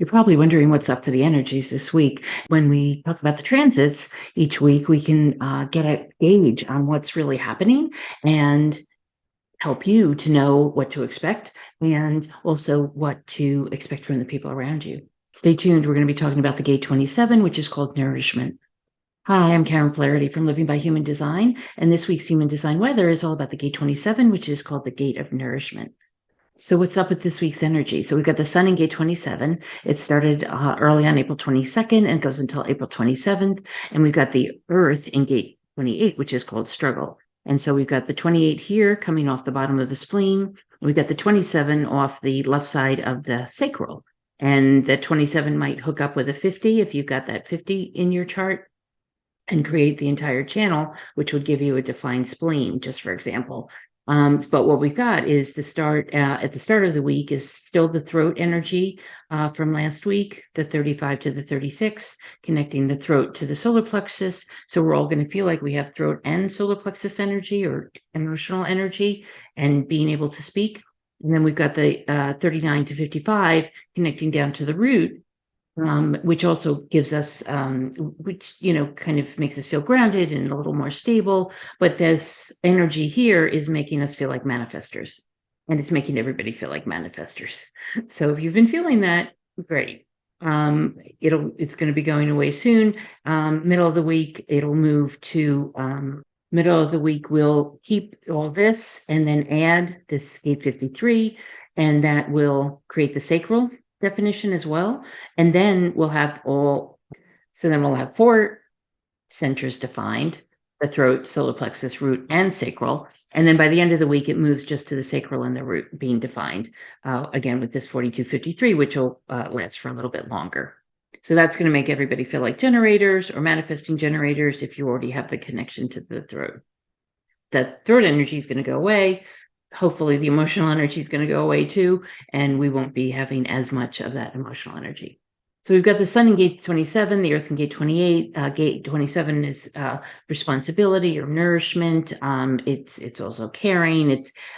You're probably wondering what's up for the energies this week. When we talk about the transits each week, we can get a gauge on what's really happening and help you to know what to expect and also what to expect from the people around you. Stay tuned. We're going to be talking about the gate 27, which is called Nourishment. Hi, I'm Karen Flaherty from Living by Human Design, and this week's Human Design Weather is all about the gate 27, which is called the Gate of Nourishment. So what's up with this week's energy? So we've got the sun in gate 27. It started early on April 22nd and goes until April 27th. And we've got the earth in gate 28, which is called struggle. And so we've got the 28 here coming off the bottom of the spleen. We've got the 27 off the left side of the sacral. And that 27 might hook up with a 50 if you've got that 50 in your chart and create the entire channel, which would give you a defined spleen, just for example. But what we've got is the start at the start of the week is still the throat energy from last week, the 35 to the 36, connecting the throat to the solar plexus. So we're all going to feel like we have throat and solar plexus energy or emotional energy and being able to speak. And then we've got the 39 to 55 connecting down to the root, which also gives us, which, kind of makes us feel grounded and a little more stable. But this energy here is making us feel like manifestors, and it's making everybody feel like manifestors. So if you've been feeling that, great. It's going to be going away soon. Middle of the week, it'll move to middle of the week. We'll keep all this and then add this 853, and that will create the sacral definition as well. And then we'll have four centers defined: the throat, solar plexus, root, and sacral. And then by the end of the week, it moves just to the sacral and the root being defined, again, with this 4253, which will last for a little bit longer. So that's going to make everybody feel like generators or manifesting generators if you already have the connection to the throat. The throat energy is going to go away. Hopefully the emotional energy is going to go away too, and we won't be having as much of that emotional energy. So we've got the sun in gate 27, the earth in gate 28. Gate 27 is responsibility or nourishment. It's also caring.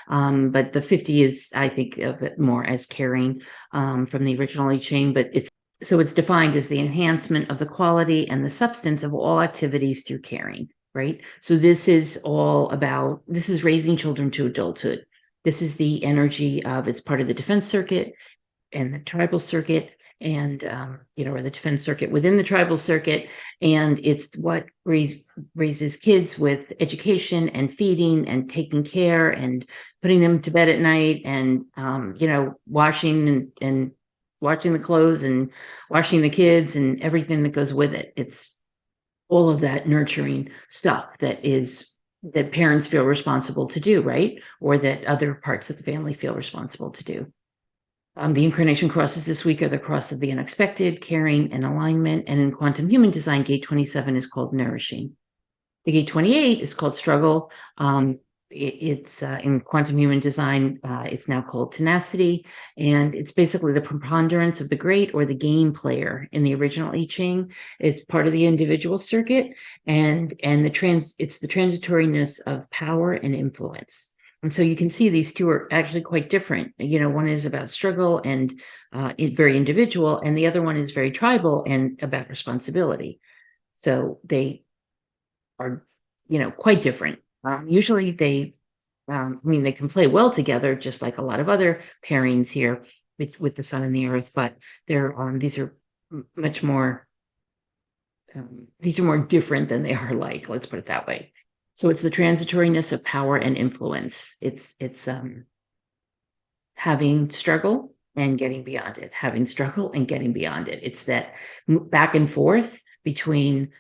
But the 50 is, I think of it more as caring from the original I Ching, but it's defined as the enhancement of the quality and the substance of all activities through caring. Right. So this is raising children to adulthood. This is the energy of, it's part of the defense circuit and the tribal circuit and, or the defense circuit within the tribal circuit. And it's what raises kids with education and feeding and taking care and putting them to bed at night and, washing and washing the clothes and washing the kids and everything that goes with it. It's all of that nurturing stuff that parents feel responsible to do, right? Or that other parts of the family feel responsible to do. The Incarnation Crosses this week are the cross of the unexpected, caring, and alignment. And in quantum human design, gate 27 is called nourishing. The gate 28 is called struggle. It's in quantum human design, it's now called tenacity, and it's basically the preponderance of the great or the game player in the original I Ching. It's part of the individual circuit, and it's the transitoriness of power and influence. And so you can see these two are actually quite different. One is about struggle and very individual, and the other one is very tribal and about responsibility. So they are, quite different. Usually they can play well together, just like a lot of other pairings here with the sun and the earth, but these are much more, these are more different than they are like, let's put it that way. So it's the transitoriness of power and influence. It's having struggle and getting beyond it, having struggle and getting beyond it. It's that back and forth between,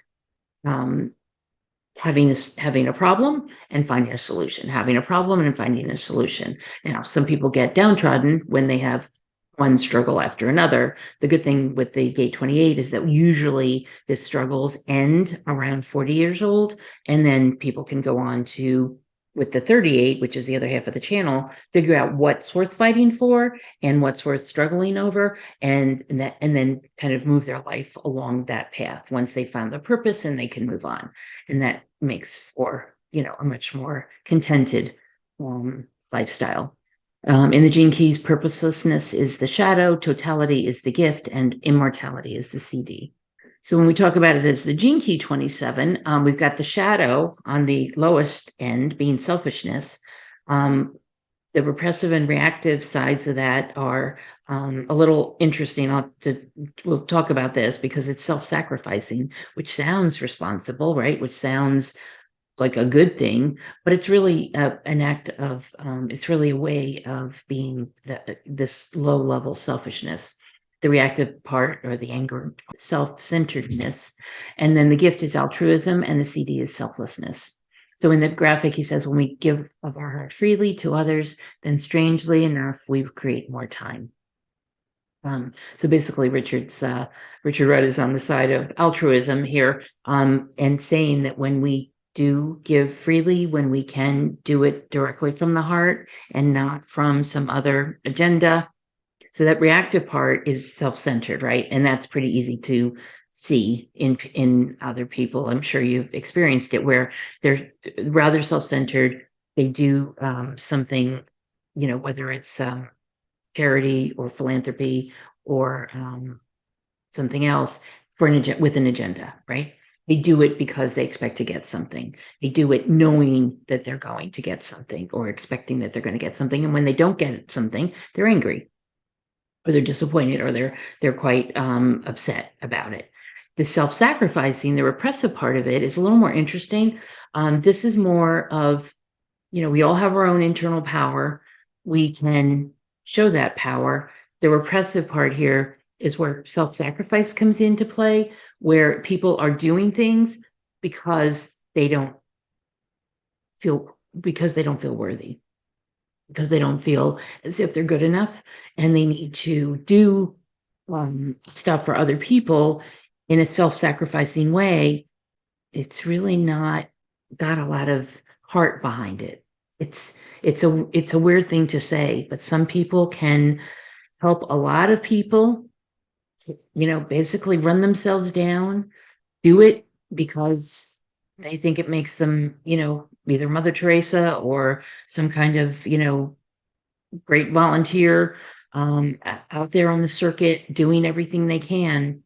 having a problem and finding a solution, having a problem and finding a solution. Now, some people get downtrodden when they have one struggle after another. The good thing with the gate 28 is that usually the struggles end around 40 years old, and then people can go on to, with the 38, which is the other half of the channel, figure out what's worth fighting for and what's worth struggling over, and then kind of move their life along that path once they found their purpose and they can move on. And that makes for, a much more contented lifestyle. In the gene keys, purposelessness is the shadow, totality is the gift, and immortality is the CD. So when we talk about it as the gene key 27, we've got the shadow on the lowest end being selfishness. The repressive and reactive sides of that are a little interesting. We'll talk about this because it's self-sacrificing, which sounds responsible, right? Which sounds like a good thing, but it's really an act of, it's really a way of being this low level selfishness. The reactive part, or the anger, self-centeredness. And then the gift is altruism, and the CD is selflessness. So in the graphic, he says, when we give of our heart freely to others, then strangely enough, we create more time. So basically, Richard Rudd is on the side of altruism here, and saying that when we do give freely, when we can do it directly from the heart and not from some other agenda. So that reactive part is self-centered, right? And that's pretty easy to see in other people. I'm sure you've experienced it, where they're rather self-centered. They do something, whether it's charity or philanthropy or something else with an agenda, right? They do it because they expect to get something. They do it knowing that they're going to get something, or expecting that they're going to get something. And when they don't get something, they're angry, or they're disappointed, or they're quite upset about it. The self-sacrificing, the repressive part of it, is a little more interesting. This is more of, we all have our own internal power. We can show that power. The repressive part here is where self-sacrifice comes into play, where people are doing things because they don't feel worthy, because they don't feel as if they're good enough, and they need to do stuff for other people in a self-sacrificing way. It's really not got a lot of heart behind it. It's a weird thing to say, but some people can help a lot of people, basically run themselves down, do it because they think it makes them, either Mother Teresa or some kind of, great volunteer out there on the circuit doing everything they can,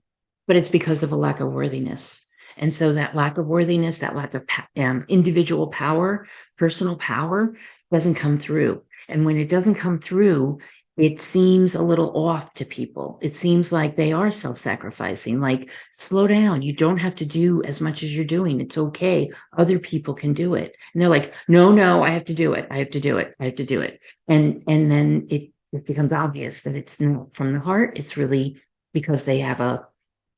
but it's because of a lack of worthiness. And so that lack of worthiness, that lack of individual power, personal power, doesn't come through. And when it doesn't come through, it seems a little off to people. It seems like they are self-sacrificing, like, slow down. You don't have to do as much as you're doing. It's okay. Other people can do it. And they're like, no, I have to do it. I have to do it. I have to do it. And then it becomes obvious that it's not from the heart. It's really because they have a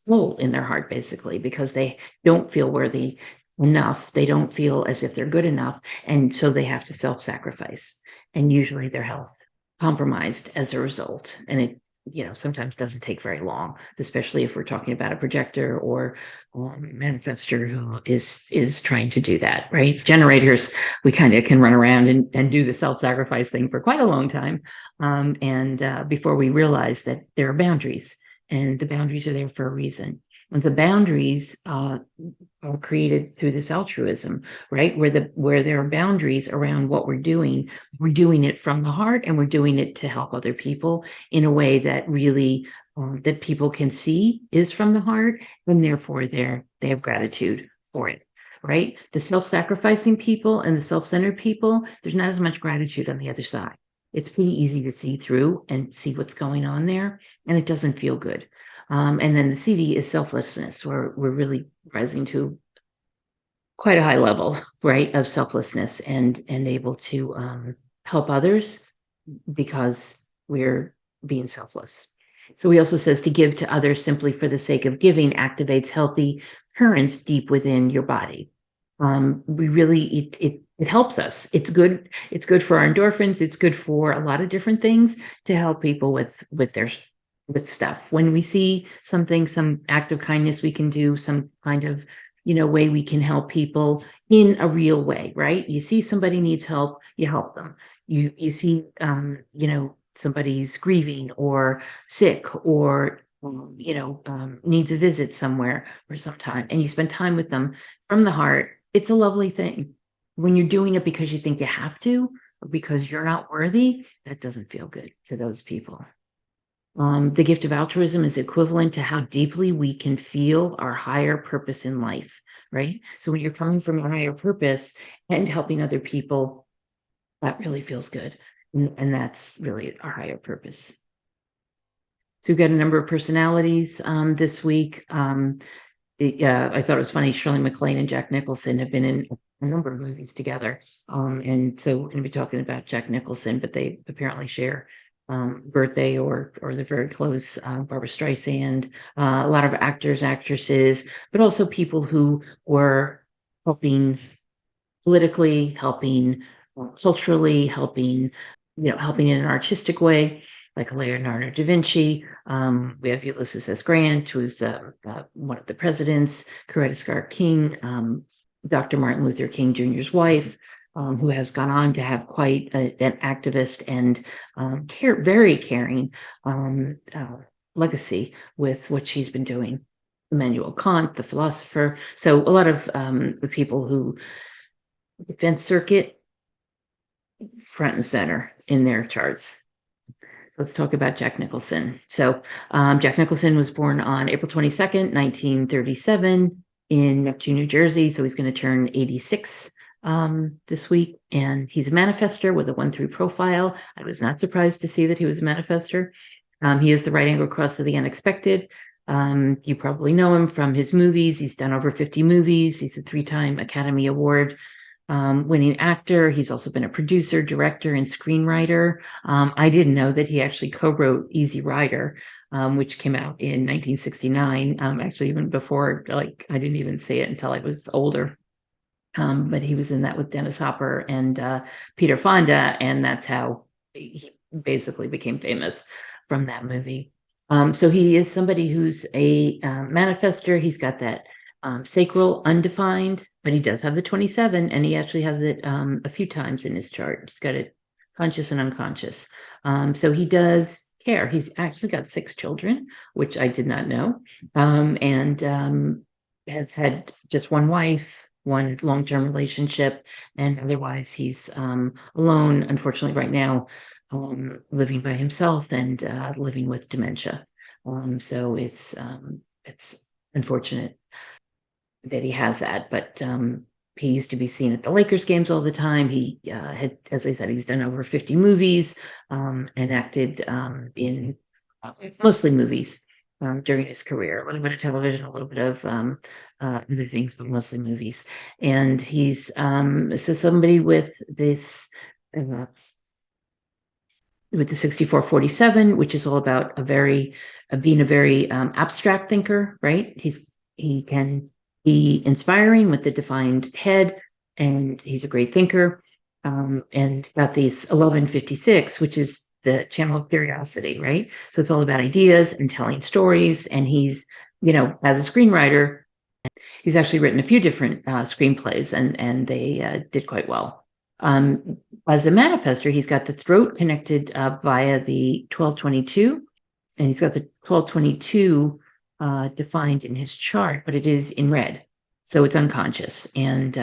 hole in their heart, basically, because they don't feel worthy enough. They don't feel as if they're good enough. And so they have to self-sacrifice, and usually their health compromised as a result. And it, sometimes doesn't take very long, especially if we're talking about a projector or manifester who is trying to do that, right? Generators, we kind of can run around and do the self-sacrifice thing for quite a long time. And before we realize that there are boundaries, and the boundaries are there for a reason. And the boundaries are created through this altruism, right? Where there are boundaries around what we're doing it from the heart, and we're doing it to help other people in a way that really that people can see is from the heart, and therefore they have gratitude for it, right? The self-sacrificing people and the self-centered people, there's not as much gratitude on the other side. It's pretty easy to see through and see what's going on there, and it doesn't feel good. And then the CD is selflessness, where we're really rising to quite a high level, right, of selflessness, and able to help others because we're being selfless. So he also says to give to others simply for the sake of giving activates healthy currents deep within your body. We really, it helps us. It's good. It's good for our endorphins. It's good for a lot of different things to help people with stuff. When we see something, some act of kindness we can do, some kind of, way we can help people in a real way, right? You see somebody needs help, you help them. You see, somebody's grieving or sick, or needs a visit somewhere or sometime, and you spend time with them from the heart. It's a lovely thing. When you're doing it because you think you have to, because you're not worthy, that doesn't feel good to those people. The gift of altruism is equivalent to how deeply we can feel our higher purpose in life, right? So when you're coming from a higher purpose and helping other people, that really feels good. And that's really our higher purpose. So we've got a number of personalities this week. I thought it was funny. Shirley MacLaine and Jack Nicholson have been in a number of movies together. And so we're going to be talking about Jack Nicholson, but they apparently share birthday or they're very close. Barbara Streisand, a lot of actors, actresses, but also people who were helping politically, helping culturally, helping in an artistic way, like Leonardo da Vinci. We have Ulysses S. Grant, who's one of the presidents, Coretta Scott King, Dr. Martin Luther King Jr.'s wife, who has gone on to have quite an activist and very caring legacy with what she's been doing. Immanuel Kant, the philosopher. So a lot of the people who defense circuit front and center in their charts. Let's talk about Jack Nicholson. So Jack Nicholson was born on April 22nd, 1937 in Neptune, New Jersey. So he's going to turn 86 this week. And he's a manifester with a 1-3 profile. I was not surprised to see that he was a manifester. He is the right angle cross of the unexpected. You probably know him from his movies. He's done over 50 movies. He's a 3-time Academy Award winning actor. He's also been a producer, director, and screenwriter. I didn't know that he actually co-wrote Easy Rider, which came out in 1969. Actually, even before, I didn't even see it until I was older. But he was in that with Dennis Hopper and Peter Fonda, and that's how he basically became famous from that movie. So he is somebody who's a manifester. He's got that sacral undefined, but he does have the 27, and he actually has it a few times in his chart. He's got it conscious and unconscious. So he does care. He's actually got 6 children, which I did not know, and has had just one wife, one long-term relationship, and otherwise he's alone, unfortunately, right now, living by himself and living with dementia. So it's unfortunate that he has that, but he used to be seen at the Lakers games all the time. He had, as I said, he's done over 50 movies and acted in mostly movies during his career, a little bit of television, a little bit of other things, but mostly movies. And he's so somebody with this with the 6447, which is all about being a very abstract thinker, right? He can be inspiring with the defined head, and he's a great thinker. And got these 1156, which is the channel of curiosity, right? So it's all about ideas and telling stories. And he's, as a screenwriter, he's actually written a few different screenplays, and they did quite well. As a manifester, he's got the throat connected via the 1222, and he's got the 1222 defined in his chart, but it is in red, so it's unconscious. And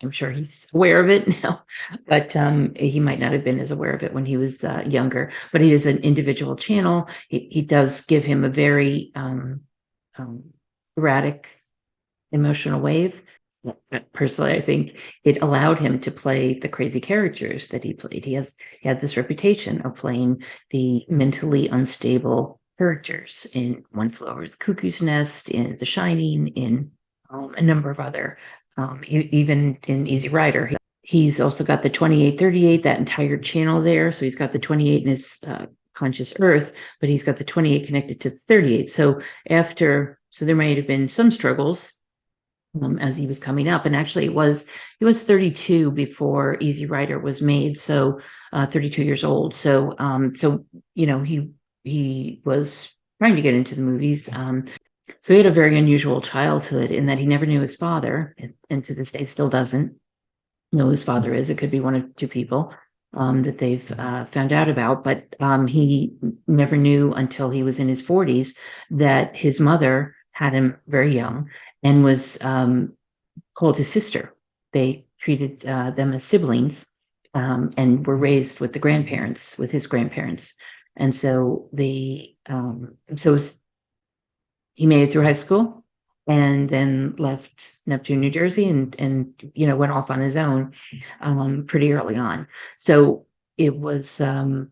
I'm sure he's aware of it now, but he might not have been as aware of it when he was younger. But it is an individual channel. He does give him a very erratic emotional wave. Personally, I think it allowed him to play the crazy characters that he played. He had this reputation of playing the mentally unstable characters in One Flew Over the Cuckoo's Nest, in The Shining, in a number of other, even in Easy Rider. He's also got the 2838, that entire channel there. So he's got the 28 in his conscious earth, but he's got the 28 connected to the 38. So there might have been some struggles as he was coming up. And actually he was 32 before Easy Rider was made. So 32 years old. So he was trying to get into the movies. So he had a very unusual childhood in that he never knew his father, and to this day still doesn't know who his father is. It could be one of 2 people that they've found out about, but he never knew until he was in his 40s that his mother had him very young and was called his sister. They treated them as siblings. and were raised with his grandparents. And so he made it through high school and then left Neptune, New Jersey, and went off on his own pretty early on. So it was kind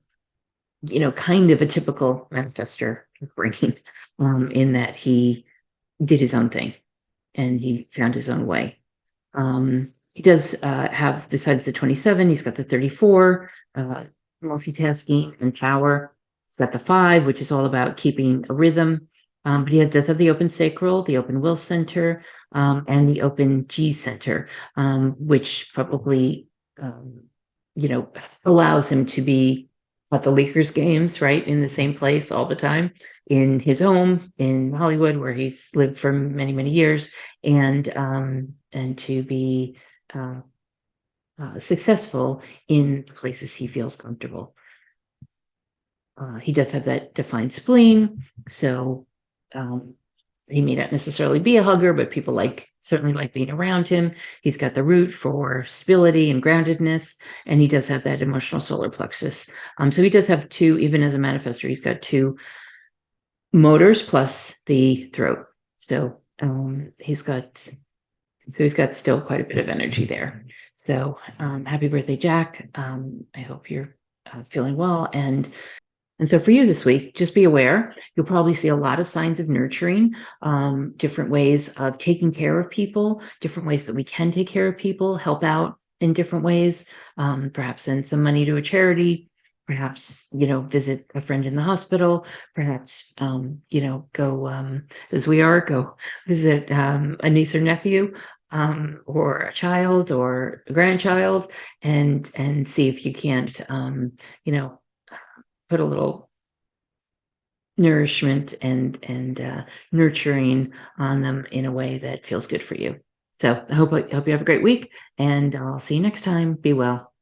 of a typical manifestor upbringing, in that he did his own thing and he found his own way. He does have, besides the 27, he's got the 34, multitasking and power. He's got the 5, which is all about keeping a rhythm. But he does have the open sacral, the open will center, and the open G center, which probably, allows him to be at the Lakers games, right, in the same place all the time, in his home in Hollywood, where he's lived for many, many years, and to be successful in the places he feels comfortable. He does have that defined spleen, so he may not necessarily be a hugger, but people certainly like being around him. He's got the root for stability and groundedness, and he does have that emotional solar plexus. So he does have 2, even as a manifestor, he's got 2 motors plus the throat. So he's got still quite a bit of energy there. So happy birthday, Jack. I hope you're feeling well. And so for you this week, just be aware, you'll probably see a lot of signs of nurturing, different ways of taking care of people, different ways that we can take care of people, help out in different ways, perhaps send some money to a charity, perhaps, visit a friend in the hospital, perhaps, go, as we are, go visit a niece or nephew, or a child or a grandchild, and see if you can't, put a little nourishment and nurturing on them in a way that feels good for you. So I hope you have a great week, and I'll see you next time. Be well.